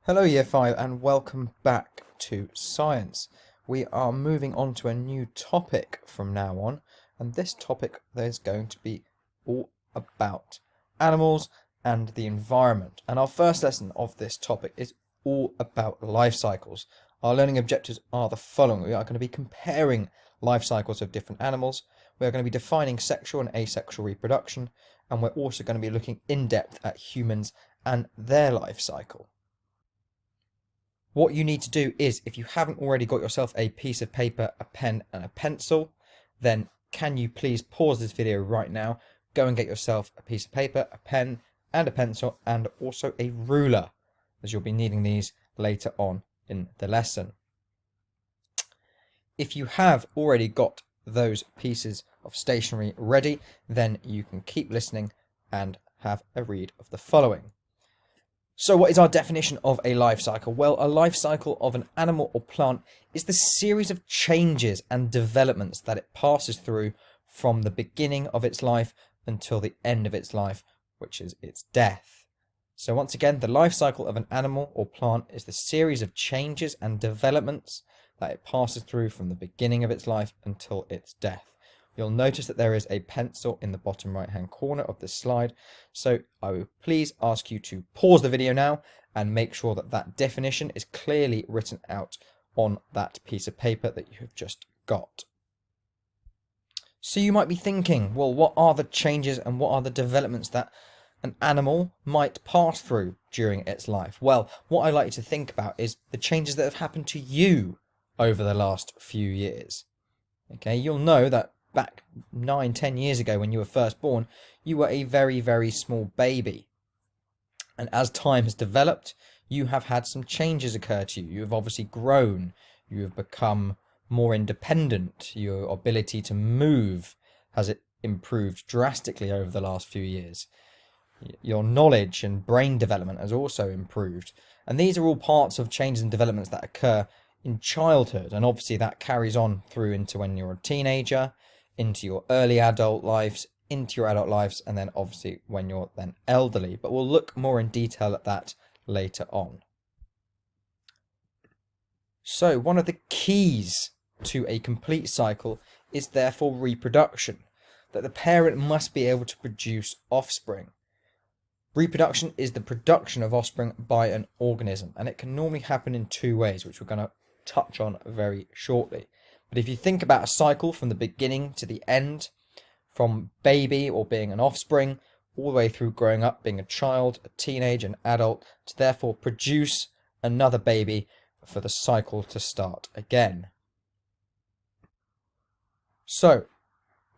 Hello Year 5 and welcome back to Science. We are moving on to a new topic from now on, and this topic is going to be all about animals and the environment. And our first lesson of this topic is all about life cycles. Our learning objectives are the following. We are going to be comparing life cycles of different animals. We are going to be defining sexual and asexual reproduction, and we're also going to be looking in depth at humans and their life cycle. What you need to do is, if you haven't already got yourself a piece of paper, a pen and a pencil, then can you please pause this video right now, go and get yourself a piece of paper, a pen and a pencil, and also a ruler, as you'll be needing these later on in the lesson. If you have already got those pieces of stationery ready, then you can keep listening and have a read of the following. So what is our definition of a life cycle? Well, a life cycle of an animal or plant is the series of changes and developments that it passes through from the beginning of its life until the end of its life, which is its death. So once again, the life cycle of an animal or plant is the series of changes and developments that it passes through from the beginning of its life until its death. You'll notice that there is a pencil in the bottom right hand corner of this slide, so I will please ask you to pause the video now and make sure that that definition is clearly written out on that piece of paper that you have just got. So you might be thinking, well, what are the changes and what are the developments that an animal might pass through during its life? Well, what I like you to think about is the changes that have happened to you over the last few years. Okay, you'll know that back 9-10 years ago when you were first born, you were a very, very small baby. And as time has developed, you have had some changes occur to you. You have obviously grown. You have become more independent. Your ability to move has improved drastically over the last few years. Your knowledge and brain development has also improved. And these are all parts of changes and developments that occur in childhood. And obviously that carries on through into when you're a teenager, into your early adult lives, into your adult lives, and then obviously when you're then elderly. But we'll look more in detail at that later on. So one of the keys to a complete cycle is therefore reproduction, that the parent must be able to produce offspring. Reproduction is the production of offspring by an organism, and it can normally happen in two ways, which we're going to touch on very shortly. But if you think about a cycle from the beginning to the end, from baby or being an offspring, all the way through growing up, being a child, a teenager, an adult, to therefore produce another baby for the cycle to start again. So,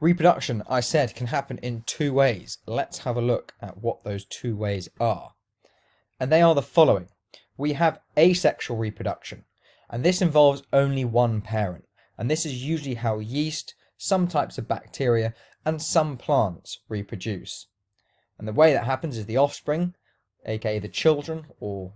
reproduction, I said, can happen in two ways. Let's have a look at what those two ways are. And they are the following. We have asexual reproduction, and this involves only one parent. And this is usually how yeast, some types of bacteria, and some plants reproduce. And the way that happens is the offspring, aka the children or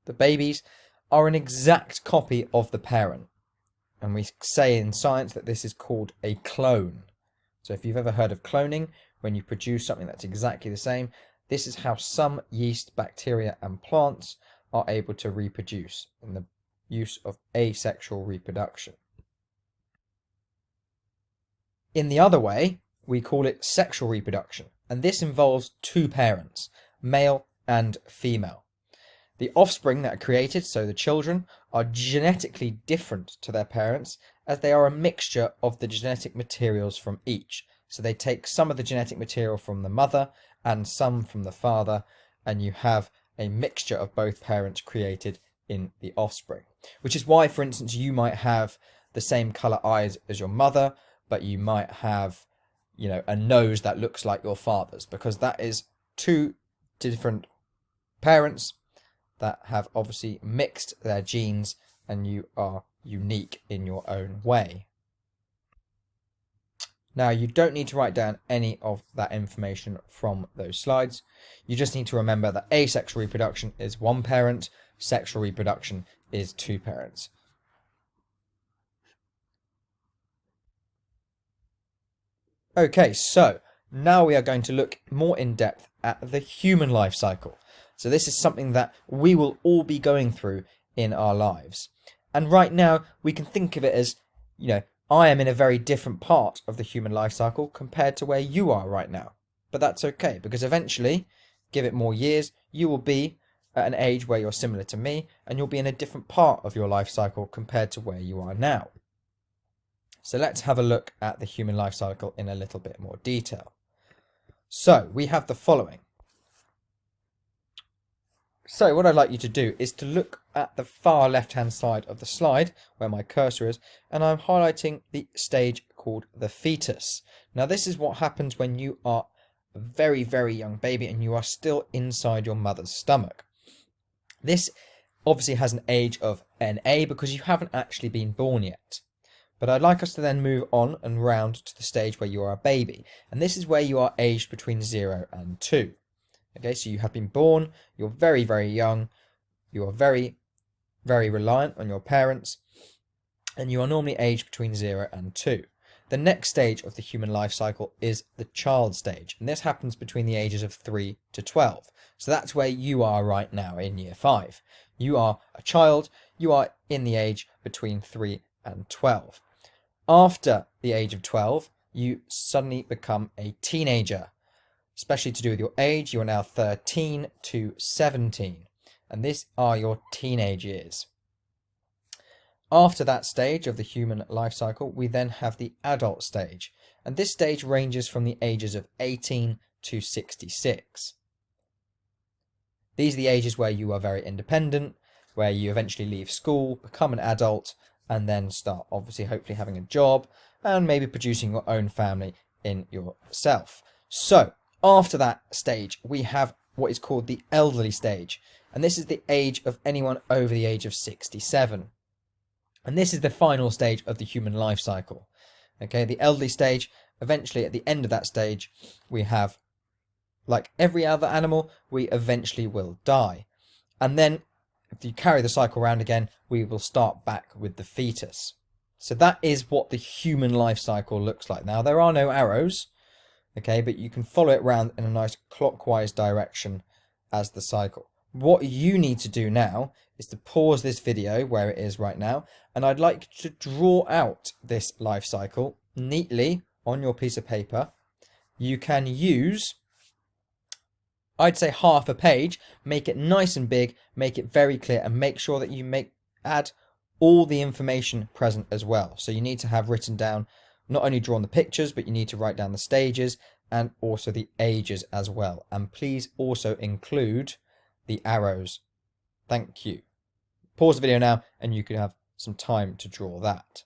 the babies, are an exact copy of the parent. And we say in science that this is called a clone. So if you've ever heard of cloning, when you produce something that's exactly the same, this is how some yeast, bacteria, and plants are able to reproduce in the use of asexual reproduction. In the other way, we call it sexual reproduction, and this involves two parents, male and female. The offspring that are created, so the children, are genetically different to their parents as they are a mixture of the genetic materials from each. So they take some of the genetic material from the mother and some from the father, and you have a mixture of both parents created in the offspring. Which is why, for instance, you might have the same colour eyes as your mother, but you might have, a nose that looks like your father's, because that is two different parents that have obviously mixed their genes, and you are unique in your own way. Now, you don't need to write down any of that information from those slides. You just need to remember that asexual reproduction is one parent, sexual reproduction is two parents. Okay, so now we are going to look more in depth at the human life cycle. So this is something that we will all be going through in our lives. And right now, we can think of it as, I am in a very different part of the human life cycle compared to where you are right now. But that's okay, because eventually, give it more years, you will be at an age where you're similar to me, and you'll be in a different part of your life cycle compared to where you are now. So let's have a look at the human life cycle in a little bit more detail. So we have the following. So what I'd like you to do is to look at the far left-hand side of the slide where my cursor is, and I'm highlighting the stage called the fetus. Now this is what happens when you are a very, very young baby and you are still inside your mother's stomach. This obviously has an age of NA because you haven't actually been born yet. But I'd like us to then move on and round to the stage where you are a baby. And this is where you are aged between 0 and 2. Okay, so you have been born, you're very, very young, you are very, very reliant on your parents, and you are normally aged between 0 and 2. The next stage of the human life cycle is the child stage, and this happens between the ages of 3 to 12. So that's where you are right now in year 5. You are a child, you are in the age between 3 and 12. After the age of 12, you suddenly become a teenager. Especially to do with your age, you are now 13 to 17, and these are your teenage years. After that stage of the human life cycle, we then have the adult stage, and this stage ranges from the ages of 18 to 66. These are the ages where you are very independent, where you eventually leave school, become an adult, and then start obviously hopefully having a job, and maybe producing your own family in yourself. So, after that stage, we have what is called the elderly stage, and this is the age of anyone over the age of 67. And this is the final stage of the human life cycle. Okay, the elderly stage, eventually at the end of that stage, we have, like every other animal, we eventually will die. And then, if you carry the cycle round again, we will start back with the fetus. So that is what the human life cycle looks like. Now, there are no arrows, okay, but you can follow it round in a nice clockwise direction as the cycle. What you need to do now is to pause this video where it is right now, and I'd like you to draw out this life cycle neatly on your piece of paper. You can use, I'd say, half a page, make it nice and big, make it very clear, and make sure that you add all the information present as well. So you need to have written down, not only drawn the pictures, but you need to write down the stages and also the ages as well. And please also include the arrows. Thank you. Pause the video now and you can have some time to draw that.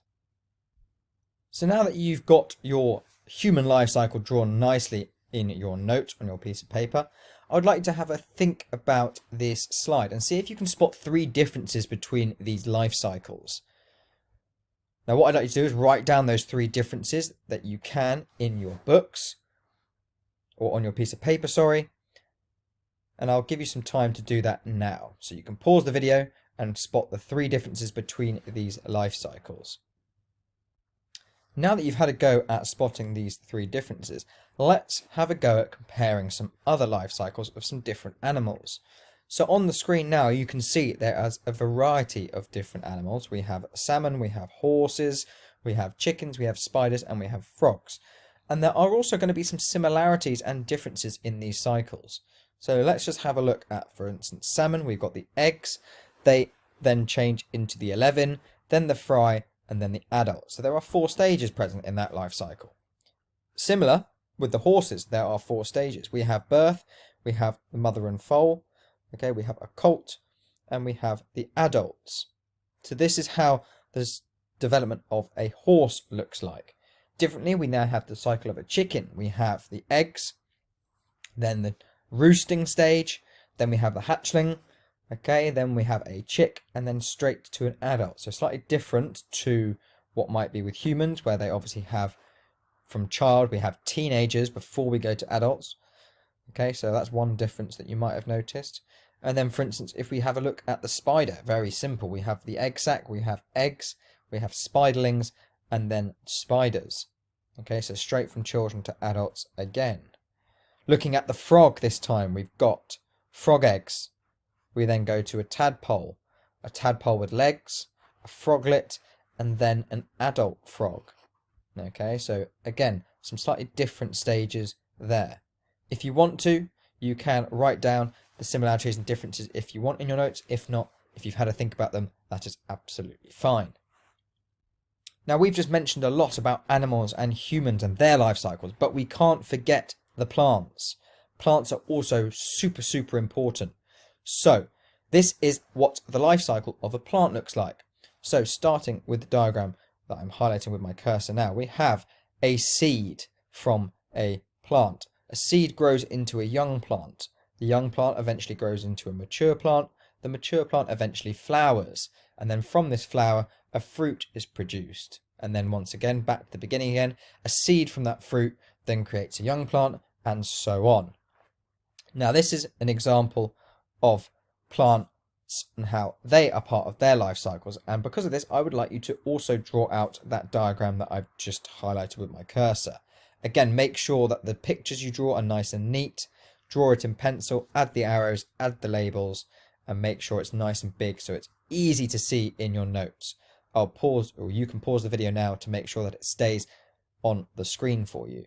So now that you've got your human life cycle drawn nicely in your note on your piece of paper, I would like to have a think about this slide and see if you can spot 3 differences between these life cycles. Now what I'd like you to do is write down those 3 differences that you can in your books, or on your piece of paper, sorry. And I'll give you some time to do that now. So you can pause the video and spot the 3 differences between these life cycles. Now that you've had a go at spotting these 3 differences, let's have a go at comparing some other life cycles of some different animals. So on the screen now you can see there is a variety of different animals. We have salmon, we have horses, we have chickens, we have spiders, and we have frogs. And there are also going to be some similarities and differences in these cycles. So let's just have a look at, for instance, salmon. We've got the eggs, they then change into the 11, then the fry, and then the adult. So there are 4 stages present in that life cycle. Similar with the horses, there are 4 stages. We have birth, we have the mother and foal, okay, we have a colt, and we have the adults. So this is how the development of a horse looks like. Differently, we now have the cycle of a chicken. We have the eggs, then the roosting stage, then we have the hatchling, okay, then we have a chick, and then straight to an adult. So slightly different to what might be with humans, where they obviously have, from child, we have teenagers before we go to adults. Okay, so that's one difference that you might have noticed. And then, for instance, if we have a look at the spider, very simple. We have the egg sac, we have eggs, we have spiderlings, and then spiders. Okay, so straight from children to adults again. Looking at the frog this time, we've got frog eggs. We then go to a tadpole with legs, a froglet, and then an adult frog. Okay, so again, some slightly different stages there. If you want to, you can write down the similarities and differences if you want in your notes. If not, if you've had to think about them, that is absolutely fine. Now, we've just mentioned a lot about animals and humans and their life cycles, but we can't forget the plants. Plants are also super important. So this is what the life cycle of a plant looks like. So starting with the diagram that I'm highlighting with my cursor now, we have a seed from a plant. A seed grows into a young plant. The young plant eventually grows into a mature plant. The mature plant eventually flowers. And then from this flower, a fruit is produced. And then once again, back to the beginning again, a seed from that fruit then creates a young plant, and so on. Now, this is an example of plants and how they are part of their life cycles. And because of this, I would like you to also draw out that diagram that I've just highlighted with my cursor. Again, make sure that the pictures you draw are nice and neat. Draw it in pencil, add the arrows, add the labels, and make sure it's nice and big so it's easy to see in your notes. I'll pause, or you can pause the video now to make sure that it stays on the screen for you.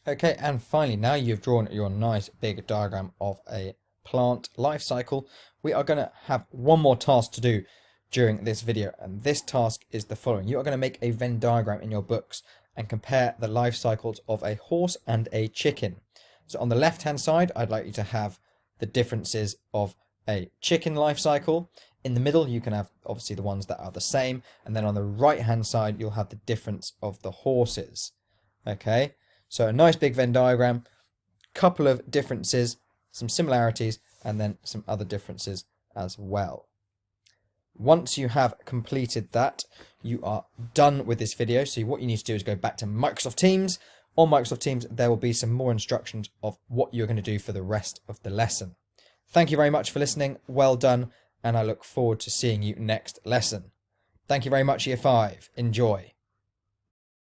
Okay, and finally, now you've drawn your nice big diagram of a plant life cycle, we are going to have one more task to do during this video, and this task is the following. You are going to make a Venn diagram in your books and compare the life cycles of a horse and a chicken. So on the left hand side, I'd like you to have the differences of a chicken life cycle. In the middle, you can have obviously the ones that are the same, and then on the right hand side, you'll have the difference of the horses. Okay, so a nice big Venn diagram, couple of differences, some similarities, and then some other differences as well. Once you have completed that, you are done with this video. So what you need to do is go back to Microsoft Teams. On Microsoft Teams, there will be some more instructions of what you're going to do for the rest of the lesson. Thank you very much for listening. Well done. And I look forward to seeing you next lesson. Thank you very much, Year 5. Enjoy.